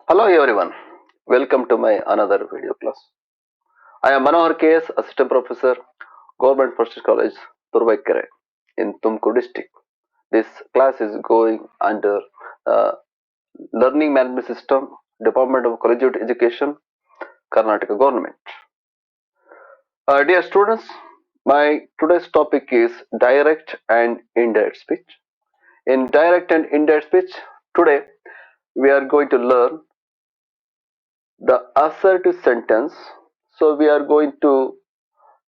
Hello everyone, welcome to my another video class. I am Manohar KS, Assistant Professor, Government First College, Turvaikere in Tumkur district. This class is going under uh, Learning Management System, Department of Collegiate Education, Karnataka Government. Dear students, my today's topic is direct and indirect speech. In direct and indirect speech, today we are going to learn the assertive sentence. So we are going to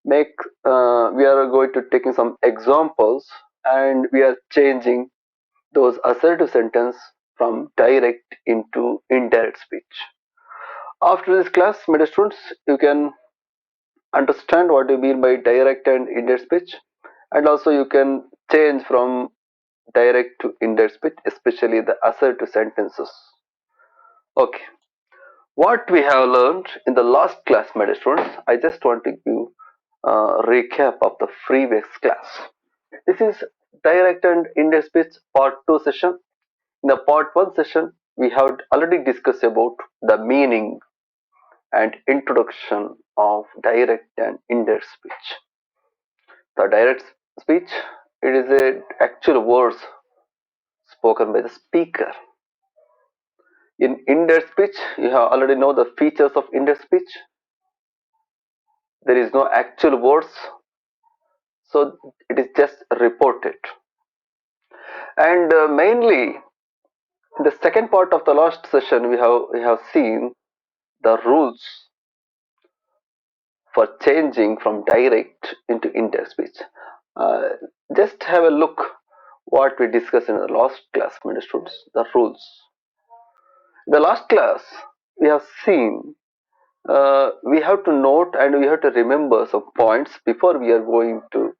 make we are going to taking some examples and we are changing those assertive sentence from direct into indirect speech. After this class, my dear students, you can understand what you mean by direct and indirect speech, and also you can change from direct to indirect speech, especially the assertive sentences. Okay, what we have learned in the last class, my dear students, I just want to give recap of the previous class. This is direct and indirect speech part 2 session. In the part 1 session, we have already discussed about the meaning and introduction of direct and indirect speech. The direct speech, it is a actual words spoken by the speaker. In indirect speech, you have already know the features of indirect speech. There is no actual words, so it is just reported. And mainly, in the second part of the last session, we have seen the rules for changing from direct into indirect speech. Uh, just have a look what we discussed in the last class, my dear students, the rules. In the last class, we have seen we have to note and we have to remember some points before we are going to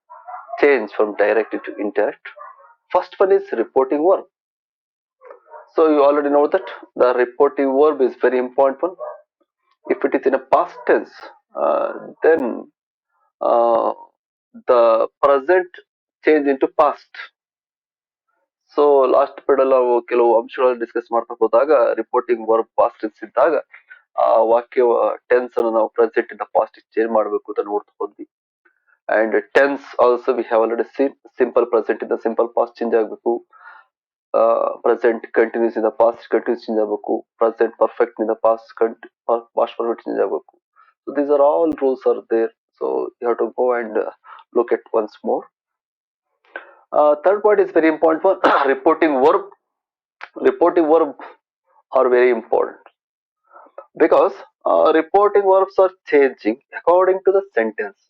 change from direct into indirect. First one is reporting verb. So you already know that the reporting verb is very important one. If it is in a past tense, then uh, the present change into past. So last period ನಾವು ಕೆಲವು ಅಂಶಗಳನ್ನು discuss ಮಾಡ್ತಾ ಹೋದಾಗ reporting verb past tense ಇದ್ದಾಗ ಆ ವಾಕ್ಯ tense ಅನ್ನು ನಾವು ಪ್ರೆಸೆಂಟ್ ಇಂದ ಪಾಸ್ಟ್ ಚೇಂಜ್ ಮಾಡಬೇಕು ಅಂತ ನೋಡ್ತಾ ಹೋದ್ವಿ. And tense also we have already seen simple present ಇಂದ ಸಿಂಪಲ್ ಪಾಸ್ಟ್ ಚೇಂಜ್ ಆಗಬೇಕು, ಪ್ರೆಸೆಂಟ್ ಕಂಟಿನ್ಯೂಸ್ ಇಂದ ಪಾಸ್ಟ್ ಕಂಟಿನ್ಯೂಸ್ ಚೇಂಜ್ ಆಗಬೇಕು, ಪ್ರೆಸೆಂಟ್ ಪರ್ಫೆಕ್ಟ್ ನಿಂದ ಪಾಸ್ಟ್ ಪಾಸ್ಟ್ ಪರ್ಫೆಕ್ಟ್ ಚೇಂಜ್ ಆಗಬೇಕು. So these are all rules are there. So you have to go and look at once more. Third point is very important one. Reporting verb. Reporting verb are very important because reporting verbs are changing according to the sentence.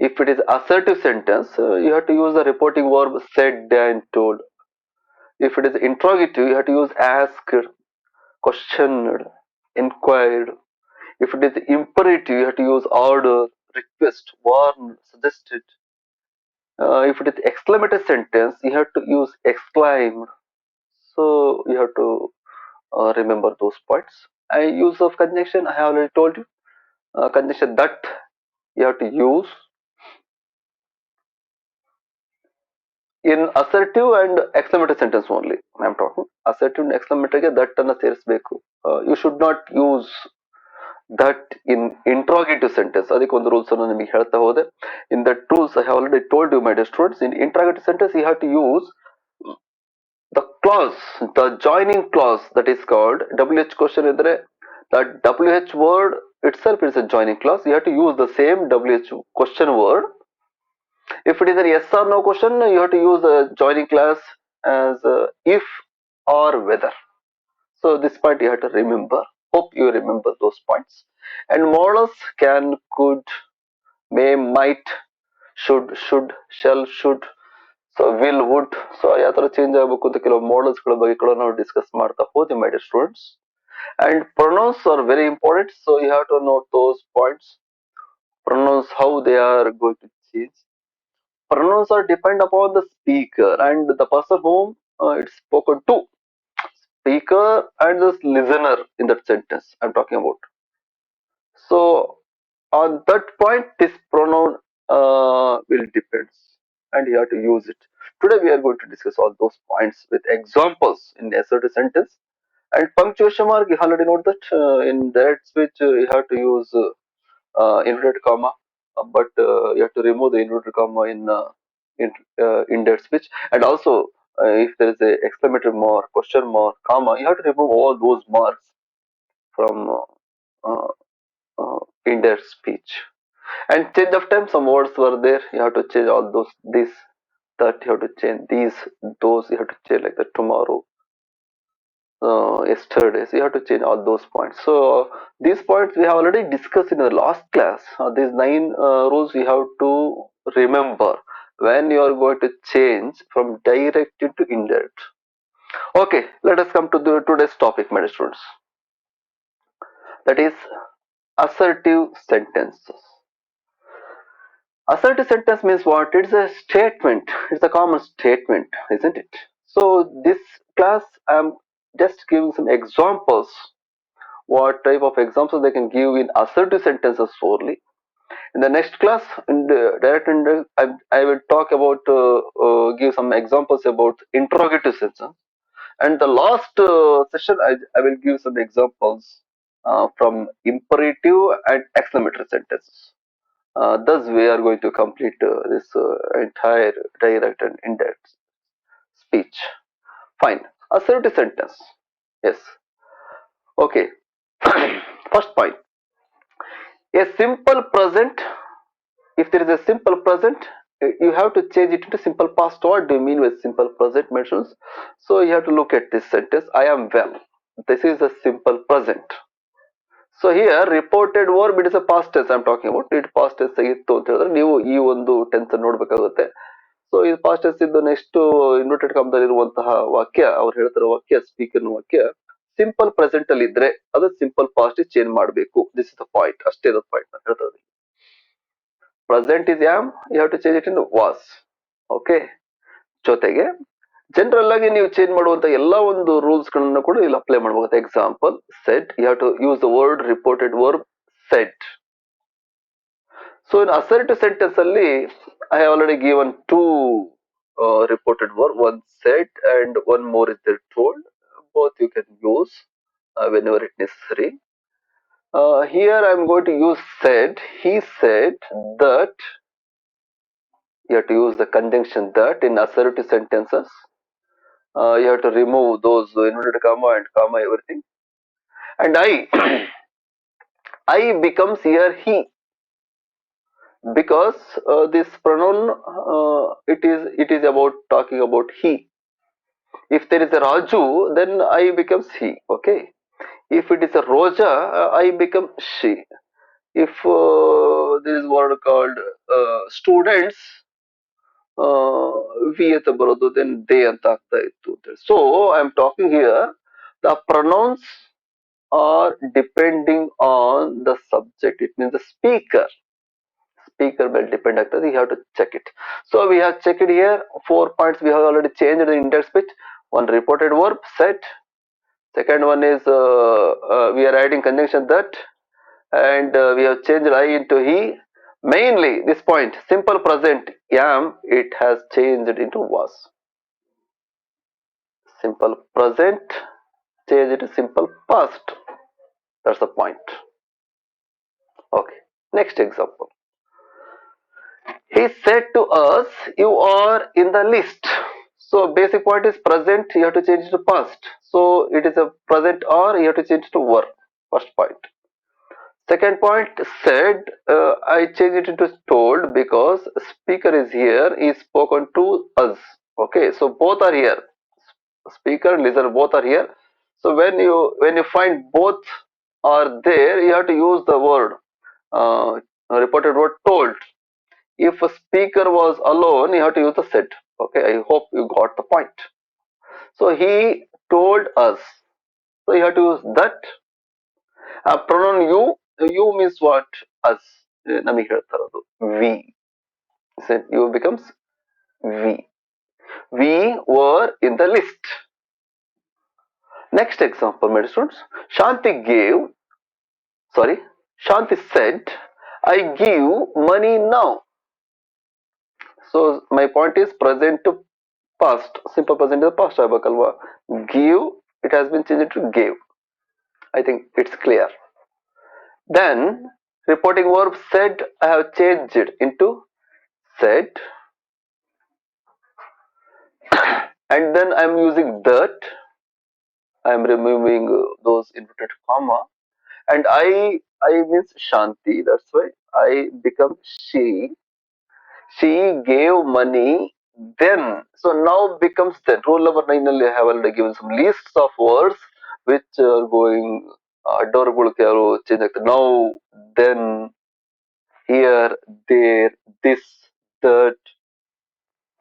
If it is assertive sentence, you have to use the reporting verb said and told. If it is interrogative, you have to use asked, questioned, inquired. If it is imperative, you have to use order, request, warn, suggested. If it is exclamative sentence, you have to use exclaimed. So you have to remember those points. And use of conjunction, I have already told you. Conjunction that you have to use in assertive and exclamative sentence only. I am talking assertive and exclamative that ಅನ್ನ ಸೇರಿಸಬೇಕು. You should not use that in interrogative sentence. ಅದಕ್ಕೆ ಒಂದು rules ಅನ್ನು ನಿಮಗೆ ಹೇಳ್ತಾ ಹೋದೆ. In that rules I have already told you, my dear students. In interrogative sentence you have to use the clause, the joining clause, that is called WH question ಇದ್ರೆ that WH word itself is a joining clause. You have to use the same WH question word. If it is a yes or no question, you have to use the joining clause as if or whether. So this point you have to remember. Hope you remember those points. And modals can, could, may, might, should, shall, should. So will would. So ಯಾವ ತರ change ಆಗಬೇಕು ಅಂತ ಕೆಲವು models ಗಳ ಬಗ್ಗೆ ಕೂಡ ನಾವು discuss ಮಾಡ್ತಾ ಹೋದ್ವಿ, my dear students. And pronouns are very important. So you have to note those points. Pronouns, how they are going to change. Pronouns are depend upon the speaker and the person whom it's spoken to. Speaker and the listener in that sentence I'm talking about. So on that point, this pronoun will depend, and you have to use it. Today we are going to discuss all those points with examples in assertive sentence. And punctuation mark, you already know that in direct speech you have to use inverted comma, but you have to remove the inverted comma in indirect speech. And also, if there is a exclamatory mark, question mark, comma, you have to remove all those marks from indirect speech. And change of time, some words were there. You have to change all those. This, that you have to change. These, those you have to change like the tomorrow, yesterday. So you have to change all those points. So these points we have already discussed in the last class. These 9 rules you have to remember when you are going to change from direct into indirect. Okay, let us come to the today's topic, my students. That is assertive sentences. Assertive sentence means what? It's a statement. It's a common statement, isn't it? So this class, I'm just giving some examples. What type of examples they can give in assertive sentences only. In the next class, in the direct and I will talk about give some examples about interrogative sentences. And the last session, I will give some examples from imperative and exclamatory sentences. Thus, we are going to complete this entire direct and indirect speech. Fine. Assertive sentence. Yes. Okay. First point. A simple present. If there is a simple present, you have to change it into simple past. What do you mean with simple present mentions? So you have to look at this sentence. I am well. This is a simple present. So here reported verb, it is a past tense I am talking about. It past tense ಆಗಿತ್ತು ಅಂತ ಹೇಳಿದ್ರೆ ನೀವು ಈ ಒಂದು tense ನೋಡ್ಬೇಕಾಗುತ್ತೆ. So ಇದು past tense ಇದ್ದು next inverted ಕಾಮದಲ್ಲಿರುವಂತಹ ವಾಕ್ಯ, ಅವ್ರು ಹೇಳ್ತಿರೋ ವಾಕ್ಯ, ಸ್ಪೀಕರ್ ವಾಕ್ಯ ಸಿಂಪಲ್ ಪ್ರೆಸೆಂಟ್ ಅಲ್ಲಿ ಇದ್ರೆ ಅದು ಸಿಂಪಲ್ ಪಾಸ್ಟ್ ಚೇಂಜ್ ಮಾಡಬೇಕು. This is the point. ಅಷ್ಟೇ ಪಾಯಿಂಟ್ ನಾನು ಹೇಳ್ತಾ ಇದ್ದೀನಿ. Present is am, you have to change it in was. Okay. ಜೊತೆಗೆ ಜನರಲ್ ಆಗಿ ನೀವು ಚೇಂಜ್ ಮಾಡುವಂತ ಎಲ್ಲಾ ಒಂದು ರೂಲ್ಸ್ ಗಳನ್ನ ಕೂಡ ಇಲ್ಲಿ ಅಪ್ಲೈ ಮಾಡಬಹುದು. Example, set, you have to use the word reported verb set. So in assertive sentence ಅಲ್ಲಿ I have already given 2 reported verb, one said and one more is there told. Both you can use whenever it necessary. Here I am going to use said. He said that. You have to use the conjunction that in assertive sentences. You have to remove those inverted comma and comma everything. And I, I becomes here he, because this pronoun it is about talking about he. If there is a Raju, then I becomes he. Okay. If it is a Roja, I become she. If there is word called students, we ಅಂತ ಬರೋದು, then they ಅಂತ ಆಗ್ತಾ ಇತ್ತು. So I am talking here the pronouns are depending on the subject. It means the speaker. Speaker will depend ಆಗ್ತದೆ. You have to check it. So we have checked here 4 points. We have already changed the indirect speech. One reported verb set. Second one is we are adding conjunction that, and we have changed I into he. Mainly this point, simple present am, it has changed into was. Simple present changed into simple past. That's the point. Okay. Next example. He said to us, you are in the list. So basic point is present, you have to change it to past. So it is a present or you have to change it to were. First point. Second point, said, I change it into told because speaker is here, is spoken to us. Okay, so both are here. Speaker and listener both are here. So when you find both are there, you have to use the word reported word told. If a speaker was alone, you have to use the said. Okay, I hope you got the point. So he told us. So you have to use that. Pronoun you. You means what? Us. ನಮಗೆ ಹೇಳ್ತಾ ಇರೋದು we. Said you becomes we. We were in the list. Next example, my students. Shanti said, I give money now. So my point is present to past. Simple present to past ಆಗಬೇಕಲ್ವಾ? Give it has been changed to gave. I think it's clear. Then reporting verb said, I have changed it into said, and then I'm using that. I'm removing those inverted comma, and I means Shanti. That's why I become she. She gave money then. So now becomes then. Rule number 9 ನಲ್ಲಿ I have already given some lists of words which are going ಅಡ್ಡವರ್ಗಳುಕ್ಕೆ ಯಾರು change ಆಗ್ತದೆ. Now, then, here, there, this, that,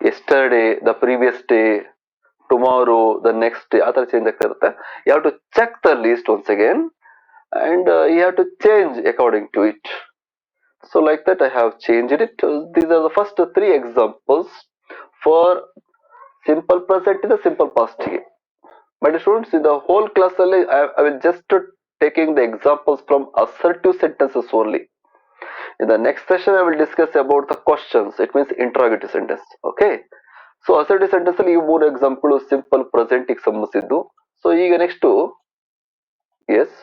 yesterday, the previous day, tomorrow, the next day, ಆ ಥರ change ಆಗ್ತಾ ಇರುತ್ತೆ. You have to check the list once again and you have to change according to it. So like that I have changed it. These are the first three examples for simple present in the simple past here. My dear students, in the whole class I will just taking the examples from assertive sentences only. In the next session I will discuss about the questions. It means interrogative sentence. Okay. So assertive sentence ಅಲ್ಲಿ ಈ ಮೂರು example simple present ಗೆ ಸಂಬಂಧಿಸಿದ್ದು. So ಈಗ next S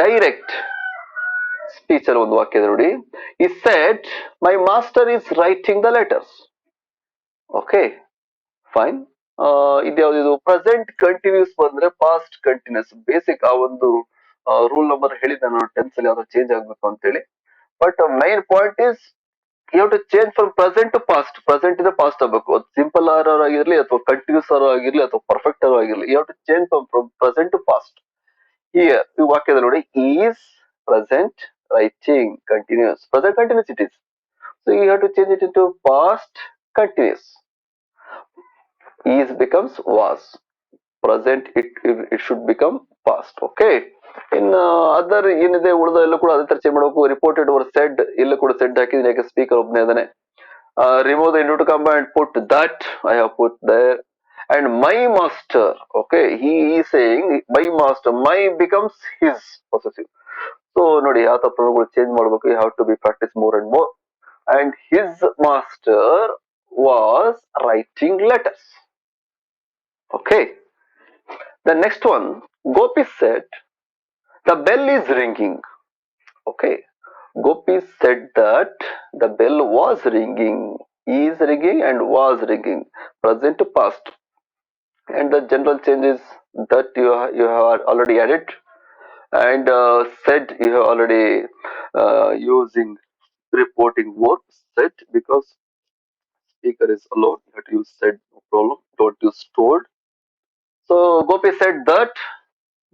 direct speech ಅಲ್ಲಿ ಒಂದು ವಾಕ್ಯ ಇದೆ ನೋಡಿ. ಈ said my master is writing the letters. Okay fine. ಇದ್ಯಾವ್ದು ಪ್ರೆಸೆಂಟ್ ಕಂಟಿನ್ಯೂಸ್ ಬಂದ್ರೆ ಪಾಸ್ಟ್ ಕಂಟಿನ್ಯೂಸ್ ಬೇಸಿಕ್ ಆ ಒಂದು ರೂಲ್ ನಂಬರ್ ಹೇಳಿದ್ದೆ ನಾನು ಟೆನ್ಸ್ ಅಲ್ಲಿ ಯಾವ್ದು ಚೇಂಜ್ ಆಗ್ಬೇಕು ಅಂತ ಹೇಳಿ. But main point is you have to change from present to past. Present ಇಂದ ಪಾಸ್ಟ್ ಆಗಬೇಕು. ಅದು ಸಿಂಪಲ್ ಆರ್ ಆಗಿರ್ಲಿ ಅಥವಾ ಕಂಟಿನ್ಯೂಸ್ ಆರ್ ಆಗಿರ್ಲಿ ಅಥವಾ ಪರ್ಫೆಕ್ಟ್ ಆರ್ ಆಗಿರ್ಲಿ, you have to change from present to past. Here, ಈ ವಾಕ್ಯದಲ್ಲಿ ನೋಡಿ, is present writing continuous. Present continuous it is. So you have to change it into past continuous. Is becomes was. Present it should become past. Okay. In other ಏನಿದೆ ಉಳಿದ ಎಲ್ಲ ಕೂಡ ಅದೇ ತರ change ಮಾಡಬೇಕು. ರಿಪೋರ್ಟೆಡ್ ಓವರ್ ಸೆಡ್ ಇಲ್ಲೂ ಕೂಡ shed ಹಾಕಿದ್ದೀನಿ, ಯಾಕೆ ಸ್ಪೀಕರ್ ಒಬ್ಬನೇ ಇದ್ದಾನೆ. Remove the inverted comma and put that. I have put there. And my master, okay, he is saying my master, my becomes his possessive. So ನೋಡಿ ಯಾವ ತರ ಪ್ರೊನೌನ್ಗಳು ಚೇಂಜ್ ಮಾಡಬೇಕು. You have to be practice more and more. And his master was writing letters. Okay. The next one, Gopi said the bell is ringing. Okay. Gopi said that the bell was ringing, is ringing and was ringing. Present to past. And the general changes that you have already added, and said you have already using reporting verb said, because speaker is alone, you have to use said, no problem, don't use told. So Gopi said that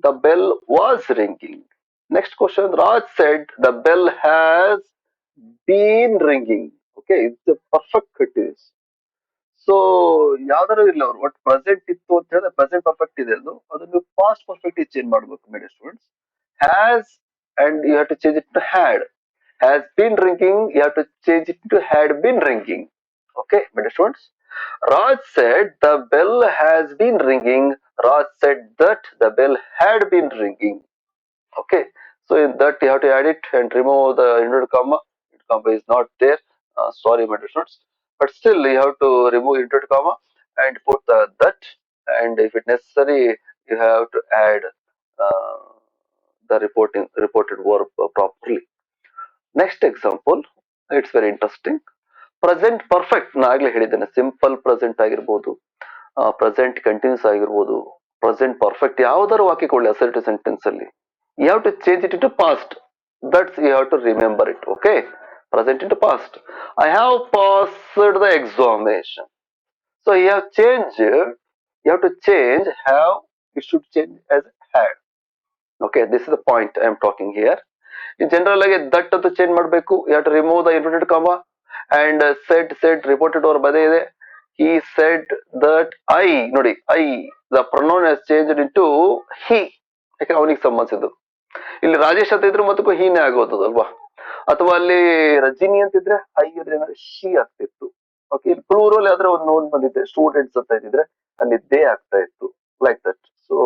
the bell was ringing. Next question, Raj said the bell has been ringing. Okay, it's a perfect continuous. So ಯಾವ್ದಾರು ಇಲ್ಲ ಅವ್ರು ಒಟ್ಟು present ಇತ್ತು ಅಂತ ಹೇಳಿದ್ರೆ present perfect ಇದೆ ಅದು, ಅದನ್ನು ಪಾಸ್ಟ್ ಪರ್ಫೆಕ್ಟ್ ಚೇಂಜ್ ಮಾಡಬೇಕು my dear students. Has and you have to change it to had. Has been ringing, you have to change it to had been ringing. Okay my dear students. Raj said the bell has been ringing. Raj said that the bell had been ringing. Okay, so in that you have to add it and remove the inverted comma. Inverted comma is not there. Sorry my dear students, but still you have to remove inverted comma and put the that, and if it necessary you have to add uh, the reported verb properly. Next example, it's very interesting. Present perfect ನಾ ಆಗ್ಲೇ ಹೇಳಿದ್ದೇನೆ, simple present ಆಗಿರ್ಬೋದು, present continuous ಆಗಿರ್ಬೋದು, present perfect ಯಾವ್ದಾರು ವಾಕ್ಯ ಕೊಳ್ಳಿ assertive sentence ಅಲ್ಲಿ, you have to change it into past. That's you have to remember it. Okay, present into past. I have passed the examination. So you have changed, you have to change have, it should change as had. Okay, this is the point I am talking here. In general ಆಗಿ that ಅಂತ change ಮಾಡಬೇಕು. You have to remove the inverted comma and said reported over ಬದೇ ಇದೆ. He said that I, ನೋಡಿ I, the pronoun has changed into he, ಯಾಕೆ ಅವನಿಗೆ ಸಂಬಂಧಿಸಿದ್ದು. ಇಲ್ಲಿ ರಾಜೇಶ್ ಅಂತ ಇದ್ರು ಮತ್ತಕ್ಕೂ ಹೀನೇ ಆಗೋದಲ್ವಾ, ಅಥವಾ ಅಲ್ಲಿ ರಜಿನಿ ಅಂತಿದ್ರೆ ಐ ಇದ್ರೆ ಶಿ ಆಗ್ತಿತ್ತು. ಓಕೆ, ಇಲ್ಲಿ ಪ್ಲೂರಲ್ ಆದ್ರೆ ಒಂದು ನೋಡ್ ಬಂದಿದೆ, ಸ್ಟೂಡೆಂಟ್ಸ್ ಅಂತ ಇದ್ರೆ ಅಲ್ಲಿ ದೇ ಆಗ್ತಾ ಇತ್ತು, like that. So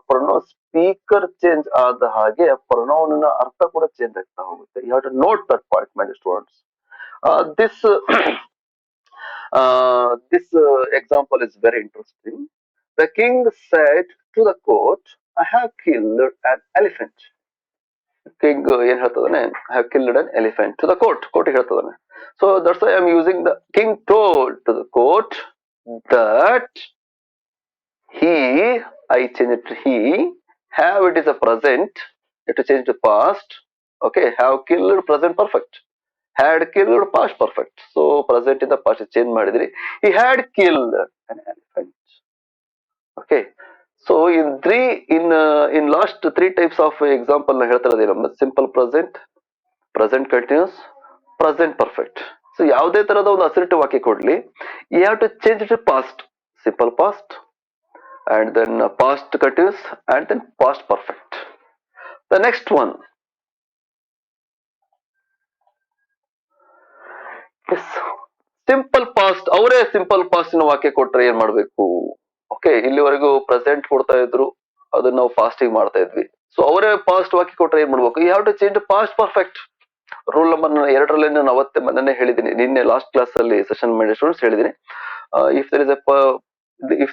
pronoun speaker change ಆದ ಹಾಗೆ ಪ್ರೊನೌನ್ ನ ಅರ್ಥ ಕೂಡ ಚೇಂಜ್ ಆಗ್ತಾ ಹೋಗುತ್ತೆ. You have to note that point my students. This example is very interesting. The king said to the court, I have killed an elephant. King ಏನ್ ಹೇಳ್ತದಾನೆ, I have killed an elephant to the court. Court ಹೇಳ್ತದಾನೆ. So that's why I'm using the king told to the court that he, I change it to he, have it is a present, you have to change to past. Okay, have killed present perfect. Had killed past perfect. So present in the past change ಮಾಡಿದ್ರಿ. He had killed an elephant. Okay. So in last three types of example ಹೇಳ್ತಾರೆ ನಮ್ಮ simple present, present continuous, present perfect. So ಯಾವುದೇ ತರದ ಒಂದು assertive ವಾಕ್ಯ ಕೊಡ್ಲಿ, you have to change it to past, simple past, and then past continuous, and then past perfect. The next one is simple past. ಅವರೇ simple past ವಾಕ್ಯ ಕೊಟ್ರೆ ಏನ್ ಮಾಡ್ಬೇಕು? ಓಕೆ, ಇಲ್ಲಿವರೆಗೂ ಪ್ರೆಸೆಂಟ್ ಕೊಡ್ತಾ ಇದ್ರು, ಅದನ್ನ ನಾವು ಪಾಸ್ಟಿಗೆ ಮಾಡ್ತಾ ಇದ್ವಿ. ಸೊ ಅವರೇ ಪಾಸ್ಟ್ ವಾಕ್ಯ ಕೊಟ್ರೆ ಏನ್ ಮಾಡ್ಬೇಕು? You have to change past perfect. Rule number 2ರಲ್ಲಿ ನಾನು ಅವತ್ತೇ ಮೊನ್ನೆ ಹೇಳಿದ್ದೀನಿ, ನಿನ್ನೆ ಲಾಸ್ಟ್ ಕ್ಲಾಸ್ ಅಲ್ಲಿ ಸೆಷನ್ ಮಾಡಿ ಸ್ಟೂಡೆಂಟ್ಸ್ ಹೇಳಿದ್ದೀನಿ. If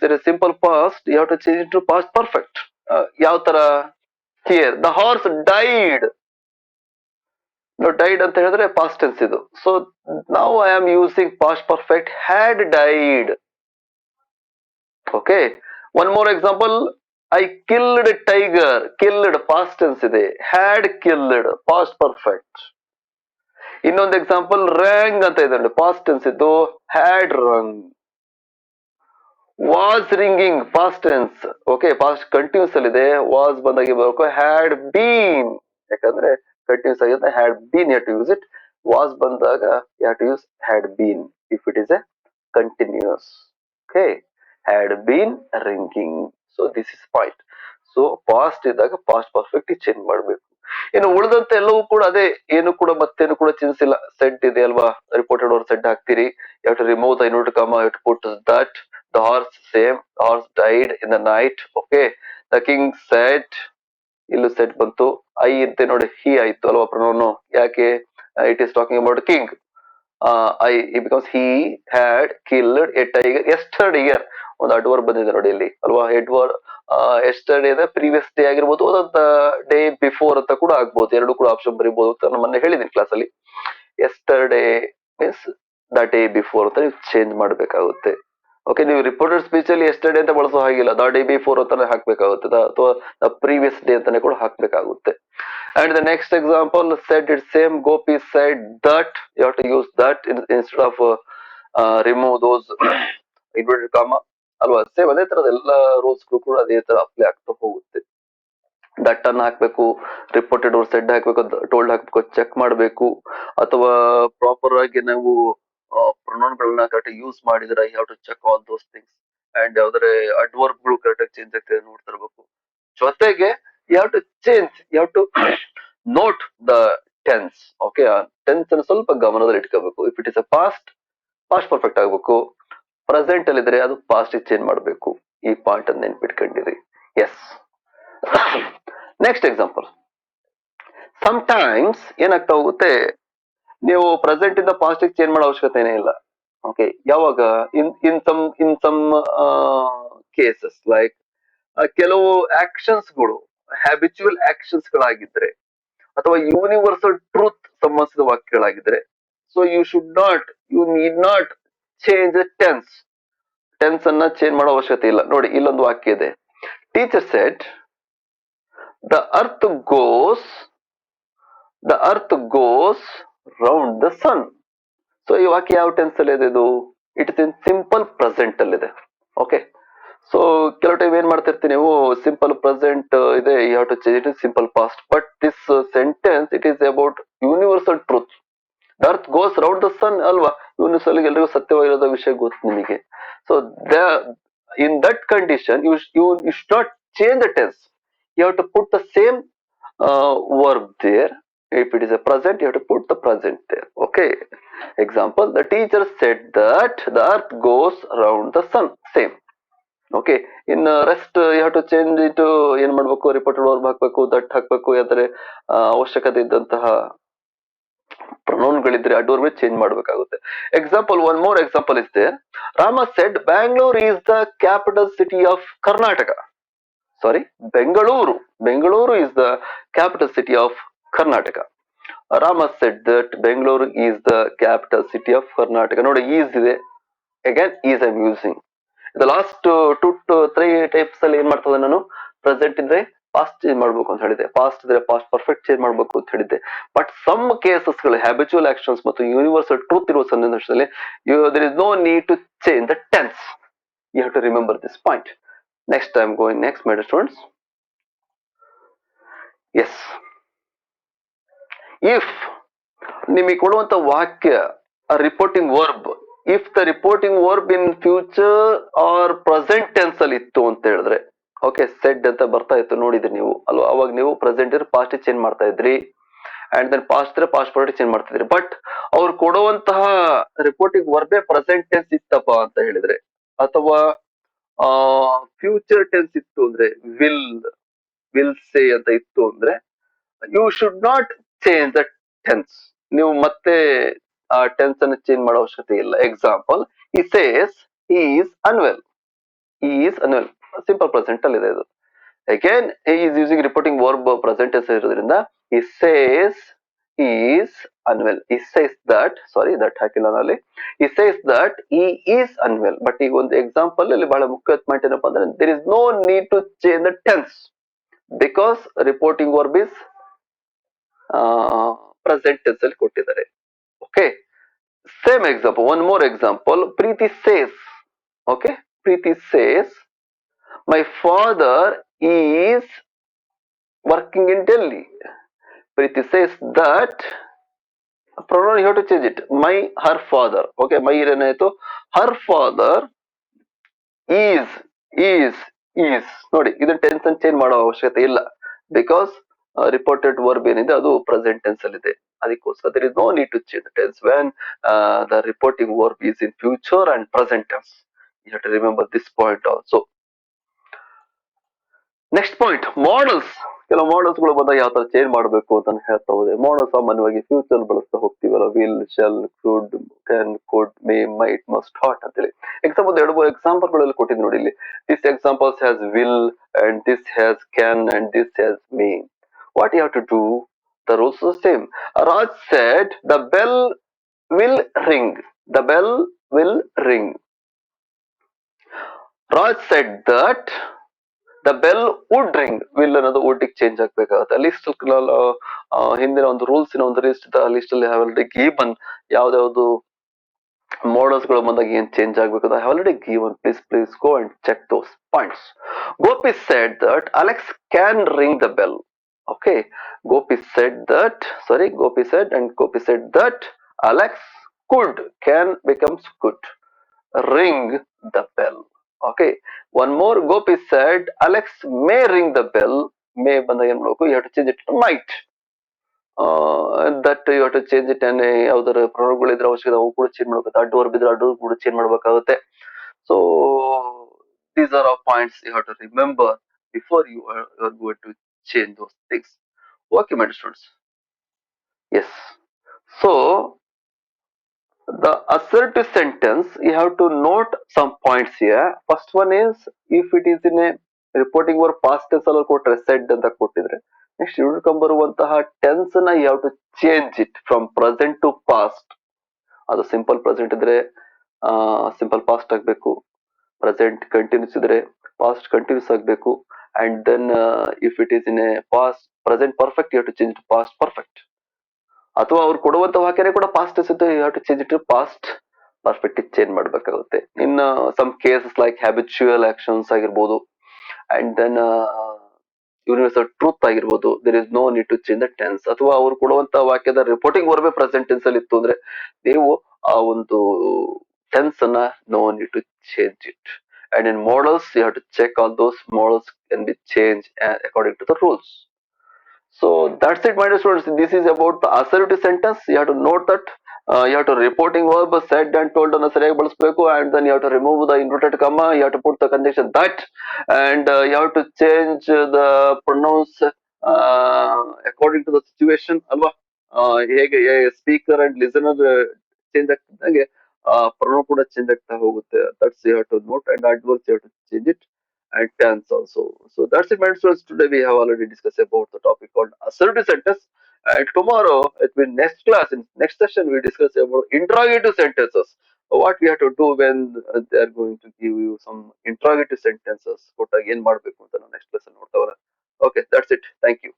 there is simple past, you have to change to past perfect. ಯಾವ ತರ? Here the horse died. Died ಅಂತ ಹೇಳಿದ್ರೆ ಪಾಸ್ಟ್ ಟೆನ್ಸ್ ಇದು. ಸೊ ನಾವು I am using past perfect, had died. Okay, one more example, I killed tiger. Killed past tense ಇದೆ, had killed past perfect. ಇನ್ನೊಂದು example, rung ಅಂತ ಇದೆ, past tense ಇದ್ದು, had rung. Was ringing past tense. Okay, past continuous ಅಲ್ಲಿ ಇದೆ, was ಬಂದಾಗಿ ಬರಬೇಕು, had been, ಯಾಕಂದ್ರೆ ಕಂಟಿನ್ಯೂಸ್ ಆಗಿರುತ್ತೆ, had been you have to use it. Was ಬಂದಾಗ you have to use had been if it is a continuous. Okay, had been ringing. So this is point. So past ಇದ್ದಾಗ past perfect change ಮಾಡಬೇಕು. ಇನ್ನು ಉಳಿದಂತೆ ಎಲ್ಲವೂ ಕೂಡ ಅದೇ, ಏನು ಕೂಡ ಮತ್ತೇನು ಕೂಡ ಚೇಂಜ್ ಇಲ್ಲ. ಸೆಡ್ ಇದೆ ಅಲ್ವಾ, ರಿಪೋರ್ಟೆಡ್ ಅವ್ರು ಸೆಡ್ ಹಾಕ್ತೀರಿ. You have to remove the inverted comma, you have to put that. The horse same, the horse died in the night. Okay, the king said, ಇಲ್ಲೂ ಸೆಟ್ ಬಂತು. ಐ ಅಂತ ನೋಡಿ ಹಿ ಆಯ್ತು ಅಲ್ವಾ ಪ್ರೊನೌನ್. ಯಾಕೆ? It is talking about king. I because he had killed A tiger yesterday year. ಒಂದು adverb ಬಂದಿದೆ ನೋಡಿ ಇಲ್ಲಿ ಅಲ್ವಾ. ಎಸ್ಟರ್ಡೇ ಪ್ರೀವಿಯಸ್ ಡೇ ಆಗಿರ್ಬೋದು, ಡೇ ಬಿಫೋರ್ ಅಂತ ಕೂಡ ಆಗ್ಬೋದು. ಎರಡು ಕೂಡ ಆಪ್ಷನ್ ಬರೀಬಹುದು ಅಂತ ನಾನು ಮೊನ್ನೆ ಹೇಳಿದ್ದೀನಿ ಕ್ಲಾಸ್ ಅಲ್ಲಿ. Yesterday means the day before ಅಂತ ನೀವು ಚೇಂಜ್ ಮಾಡ್ಬೇಕಾಗುತ್ತೆ. ಓಕೆ, ನೀವು ರಿಪೋರ್ಟೆಡ್ ಸ್ಪೀಚ್ ಅಲ್ಲಿ ಎಸ್ಟರ್ಡೇ ಅಂತ ಬಳಸೋ ಹಾಗಿಲ್ಲ, ದ ಡೇ ಬಿಫೋರ್ ಅಂತಾನೆ ಹಾಕ್ಬೇಕಾಗುತ್ತೆ, ಅಥವಾ ಪ್ರೀವಿಯಸ್ ಡೇ ಅಂತಾನೆ ಕೂಡ ಹಾಕ್ಬೇಕಾಗುತ್ತೆ. And the next example, said it same, Gopi said that. You have to use that instead of remove those inverted comma ಅಲ್ವಾ. ಸೇಮ್ ಅದೇ ತರದ ಎಲ್ಲ ರೂಲ್ಸ್ ಕೂಡ ಅದೇ ತರ ಅಪ್ಲೈ ಆಗ್ತಾ ಹೋಗುತ್ತೆ. ದಟ್ ಅನ್ನ ಹಾಕ್ಬೇಕು, ರಿಪೋರ್ಟೆಡ್ ಅವ್ರು ಸೆಡ್ ಹಾಕ್ಬೇಕು, ಟೋಲ್ಡ್ ಹಾಕ್ಬೇಕು, ಚೆಕ್ ಮಾಡಬೇಕು. ಅಥವಾ ಪ್ರಾಪರ್ ಆಗಿ ನಾವು ಪ್ರೊನೌನ್ ಗಳನ್ನ ಕರೆಕ್ಟ್ ಯೂಸ್ ಮಾಡಿದ್ರೆ I have to check all those things. And ಯಾವ್ದಾರೆ ಅಡ್ವರ್ಬ್ ಗಳು ಕರೆಕ್ಟ್ ಆಗಿ ಚೇಂಜ್ ಆಗ್ತದೆ ನೋಡ್ತಿರ್ಬೇಕು. ಜೊತೆಗೆ you have to change, you have to note the tense. Okay, tense ಅನ್ನು ಸ್ವಲ್ಪ ಗಮನದಲ್ಲಿ ಇಟ್ಕೋಬೇಕು. If it is a past, past perfect ಆಗ್ಬೇಕು. ಪ್ರೆಸೆಂಟ್ ಅಲ್ಲಿ ಇದ್ರೆ ಅದು ಪಾಸ್ಟ್ ಚೇಂಜ್ ಮಾಡಬೇಕು. ಈ ಪಾಯಿಂಟ್ ಅನ್ನು ನೆನ್ಪಿಟ್ಕೊಂಡಿರಿ. ಎಸ್. ನೆಕ್ಸ್ಟ್ ಎಕ್ಸಾಂಪಲ್, ಸಮ್ಟೈಮ್ಸ್ ಏನಾಗ್ತಾ ಹೋಗುತ್ತೆ, ನೀವು ಪ್ರೆಸೆಂಟ್ ಇಂದ ಪಾಸ್ಟ್ ಚೇಂಜ್ ಮಾಡೋ ಅವಶ್ಯಕತೆ ಇಲ್ಲ. ಓಕೆ, ಯಾವಾಗ? ಇನ್ ಸಮ್ ಕೇಸಸ್ ಲೈಕ್ ಕೆಲವು ಆಕ್ಷನ್ಸ್ ಗಳು ಹ್ಯಾಬಿಚುವಲ್ ಆಕ್ಷನ್ಸ್ ಗಳಾಗಿದ್ರೆ, ಅಥವಾ ಯೂನಿವರ್ಸಲ್ ಟ್ರೂತ್ ಸಂಬಂಧಿಸಿದ ವಾಕ್ಯಗಳಾಗಿದ್ರೆ, so you need not change the tense. Tense ಅನ್ನ ಚೇಂಜ್ ಮಾಡೋ ಅವಶ್ಯಕತೆ ಇಲ್ಲ. ನೋಡಿ, ಇಲ್ಲೊಂದು ವಾಕ್ಯ ಇದೆ, teacher said the earth goes round the sun. So ಈ ವಾಕ್ಯ ಯಾವ ಟೆನ್ಸ್ ಅಲ್ಲಿ ಇದೆ? ಇದು it is in simple present ಅಲ್ಲಿ ಇದೆ. ಓಕೆ, ಸೊ ಕೆಲವು ಟೈಮ್ ಏನ್ ಮಾಡ್ತಿರ್ತೀವಿ ನೀವು, ಸಿಂಪಲ್ ಪ್ರೆಸೆಂಟ್ ಇದೆ, you have to change it in simple past. But this sentence it is about universal truth. The earth goes round the sun ಅಲ್ವಾ, universal ಎಲ್ರಿಗೂ ಸತ್ಯವಾಗಿರೋದ ವಿಷಯ ಗೊತ್ತು ನಿಮಗೆ. So in that condition you should not change the tense. You have to put the same verb there. If it is a present, you have to put the present there. Okay, example, the teacher said that the earth goes around the sun. Same. Okay, in rest you have to change it. ಏನ್ ಮಾಡ್ಬೇಕು? Reported verb ಹಾಕ್ಬೇಕು, that ಹಾಕ್ಬೇಕು, ಯಾವ್ದಾರೆ ಅವಶ್ಯಕತೆ ಇದ್ದಂತಹ ಪ್ರೊನೌನ್ಗಳಿದ್ರೆ adverb change ಮಾಡಬೇಕಾಗುತ್ತೆ. Example, one more example is there. Rama said Bangalore is the capital city of Karnataka. Sorry, Bengaluru. Bengaluru is the capital city of Karnataka. Rama said that Bengaluru is the capital city of Karnataka. ನೋಡಿ, ಈಸ್ ಇದೆ, again is I using. The last 2 to 3 types ಅಲ್ಲಿ ಏನ್ ಮಾಡ್ತದೆ, ನಾನು present ಇದ್ರೆ past change ಮಾಡ್ಬೇಕು ಅಂತ ಹೇಳಿದೆ, ಪಾಸ್ಟ್ ಇದ್ರೆ ಪಾಸ್ಟ್ ಪರ್ಫೆಕ್ಟ್ ಚೇಂಜ್ ಮಾಡ್ಬೇಕು ಅಂತ ಹೇಳಿದ್ದೆ. ಬಟ್ ಸಮ್ ಕೇಸಸ್ ಗಳು ಹ್ಯಾಬಿಚುವಲ್ ಆಕ್ಷನ್ಸ್ ಮತ್ತು ಯೂನಿವರ್ಸಲ್ ಟ್ರೂತ್ ಇರುವ ಸನ್ನಿವೇಶದಲ್ಲಿ there is no need to change the tense. You have to remember this point. Next I am going next, my dear students. Yes, if ನಿಮಗೆ ಕೊಡುವಂತ ವಾಕ್ಯ reporting verb, if the reporting verb in future or present tense ಅಲ್ಲಿ ಇತ್ತು ಅಂತ ಹೇಳಿದ್ರೆ, okay, shed ಅಂತ ಬರ್ತಾ ಇತ್ತು ನೋಡಿದ್ರಿ ನೀವು ಅಲ್ವಾ, ಅವಾಗ ನೀವು ಪ್ರೆಸೆಂಟ್ ಇದ್ರೆ ಪಾಸ್ಟ್ ಚೇಂಜ್ ಮಾಡ್ತಾ ಇದ್ರಿ, ಅಂಡ್ ದೆನ್ ಪಾಸ್ಟ್ ಇದ್ರೆ ಪಾಸ್ಟ್ ಪರ್ಫೆಕ್ಟ್ ಚೇಂಜ್ ಮಾಡ್ತಿದ್ರಿ. ಬಟ್ ಅವ್ರು ಕೊಡುವಂತಹ ರಿಪೋರ್ಟಿಂಗ್ ವರ್ಬೇ ಪ್ರೆಸೆಂಟ್ ಟೆನ್ಸ್ ಇತ್ತಪ್ಪ ಅಂತ ಹೇಳಿದ್ರೆ, ಅಥವಾ ಫ್ಯೂಚರ್ ಟೆನ್ಸ್ ಇತ್ತು ಅಂದ್ರೆ, ವಿಲ್ ವಿಲ್ ಸೇ ಅಂತ ಇತ್ತು ಅಂದ್ರೆ, you should not change the tense. ನೀವು ಮತ್ತೆ ಆ ಟೆನ್ಸ್ ಅನ್ನು ಚೇಂಜ್ ಮಾಡೋ ಅವಶ್ಯಕತೆ ಇಲ್ಲ. ಎಕ್ಸಾಂಪಲ್, ಈ says he is unwell. He is unwell simple present ಅಲ್ಲಿ ಇದೆ ಇದು. Again he is using reporting verb present tense ಇರೋದ್ರಿಂದ he says he is unwell. He says that, sorry that ಹಾಕಿಲ್ಲ ನಾನಲ್ಲಿ, he says that he is unwell. But ಈಗ ಒಂದು example ಅಲ್ಲಿ ಬಹಳ ಮುಖ್ಯ ಪಾಯಿಂಟ್ ಏನಪ್ಪಾ ಅಂದ್ರೆ, there is no need to change the tense because reporting verb is present tense ಅಲ್ಲಿ ಕೊಟ್ಟಿದ್ದಾರೆ. Okay, same example, one more example. Preethi says, okay, Preethi says my father is working in Delhi. Preethi says that, pronoun you have to change it. My, her father. Okay, my ಏನಾಯ್ತು, her father is is ನೋಡಿ, ಇದನ್ನ tense ಅನ್ನು change ಮಾಡೋ ಅವಶ್ಯಕತೆ ಇಲ್ಲ because reported verb ಏನಿದೆ ಅದು present tense ಅಲ್ಲಿ ಇದೆ. ಅದಕ್ಕೋಸ್ಕರ there is no need to change the tense when the reporting verb is in future and present tense. You have to remember this point also. Next point, models. ಕೆಲವು models ಗಳು ಬಂದಾಗ ಯಾವ ತರ change ಮಾಡಬೇಕು ಅಂತ ಹೇಳ್ತಾ ಹೋದೆ. ಮಾಡಲ್ ಸಾಮಾನ್ಯವಾಗಿ ಫ್ಯೂಚರ್ ಬಳಸ್ತಾ ಹೋಗ್ತೀವಲ್ಲ, will, shall, could, can, could, may, might, must, ought ಅಂತೇಳಿ. ಎಕ್ಸಾಂಪಲ್ 2 ಎಕ್ಸಾಂಪಲ್ ಗಳಲ್ಲಿ ಕೊಟ್ಟಿದ್ದು ನೋಡಿ ಇಲ್ಲಿ. This examples has will and this has can and this has may. What you have to do? The rules are same. Raj said the bell will ring. The bell will ring. Raj said that the bell would ring. Will ಅನ್ನೋದು would change ಆಗ್ಬೇಕಾಗುತ್ತೆ. List ಹಿಂದಿನ ಒಂದು rules ಒಂದು list ಅಲ್ಲಿ already given ಯಾವ್ದಾವ್ದು models ಗಳು ಬಂದಾಗ ಏನ್ change ಆಗ್ಬೇಕು already given. Please go and check those points. Gopi said that Alex can ring the bell. Okay, Gopi said that Alex could, can becomes could, ring the bell. Okay, one more. Gopi said Alex may ring the bell. May ಬಂದಾಗ ಏನ್ ಮಾಡಬೇಕು, you have to change it to might. That you have to change it and ಯಾವ್ದಾರ ಪ್ರೊನೌನ್ಗಳಿದ್ರೆ ಅವಶ್ಯಕತೆ ಅವು ಕೂಡ change ಮಾಡಬೇಕು. Adverb ಇದ್ರೆ adverb ಕೂಡ ಚೇಂಜ್ ಮಾಡಬೇಕಾಗುತ್ತೆ. So these are all points you have to remember before you are going to change those things. Okay, my students. Yes. So the assertive sentence, you have to note some points here. First one is, if it is in a reporting verb past tense ಅಲ್ಲಿ ಕೊಟ್ರೆ said ಅಂತ ಕೊಟ್ಟಿದ್ರೆ, next ಬರುವಂತಹ tense ನ you have to change it from present to past. ಅದು simple present ಇದ್ರೆ simple past ಆಗ್ಬೇಕು, present continuous ಇದ್ರೆ ಪಾಸ್ಟ್ ಕಂಟಿನ್ಯೂಸ್ ಆಗ್ಬೇಕು, and then if it is in a past present perfect, you have to change it to past perfect. ಅಥವಾ ಅವ್ರು ಕೊಡುವಂತ ವಾಕ್ಯನೇ ಕೂಡ past ಇರುತ್ತೆ, you have to change it to past perfect change ಮಾಡ್ಬೇಕಾಗುತ್ತೆ. In some cases like habitual actions ಆಗಿರ್ಬೋದು, and then universal truth ಆಗಿರ್ಬೋದು, there is no need to change the tense. ಅಥವಾ ಅವ್ರು ಕೊಡುವಂತ ವಾಕ್ಯದ ರಿಪೋರ್ಟಿಂಗ್ ವರ್ಬೇ ಪ್ರೆಸೆಂಟ್ ಟೆನ್ಸ್ ಅಲ್ಲಿ ಇತ್ತು ಅಂದ್ರೆ, ನೀವು ಆ ಒಂದು ಟೆನ್ಸ್ ಅನ್ನ no need to change it. And in modals you have to check all those modals can be change according to the rules. So that's it, my dear students. This is about the assertive sentence. You have to note that you have to reporting verb said and told ಅನ್ನು ಸರಿಯಾಗಿ ಬಳಸಬೇಕು, and then you have to remove the inverted comma. You have to put the conjunction that, and you have to change the pronouns according to the situation. ಅಲ್ವಾ? ಹೇಗೆ speaker and listener change ಆಗ್ತಿದ್ದಂಗೆ pronoun ಕೂಡ change ಆಗ್ತಾ ಹೋಗುತ್ತೆ. That's you have to note and adverbs you have to change it and tense also. So that's it, my friends. Today we have already discussed about the topic called assertive sentence. And tomorrow, it will next class, in next session, we discuss about interrogative sentences. What we have to do when they are going to give you some interrogative sentences. ಕೊಟ್ಟಾಗ ಏನ್ ಮಾಡ್ಬೇಕು ಅಂತ ನಾವು next lesson ನೋಡ್ತಾವ್ರೆ. Okay, that's it. Thank you.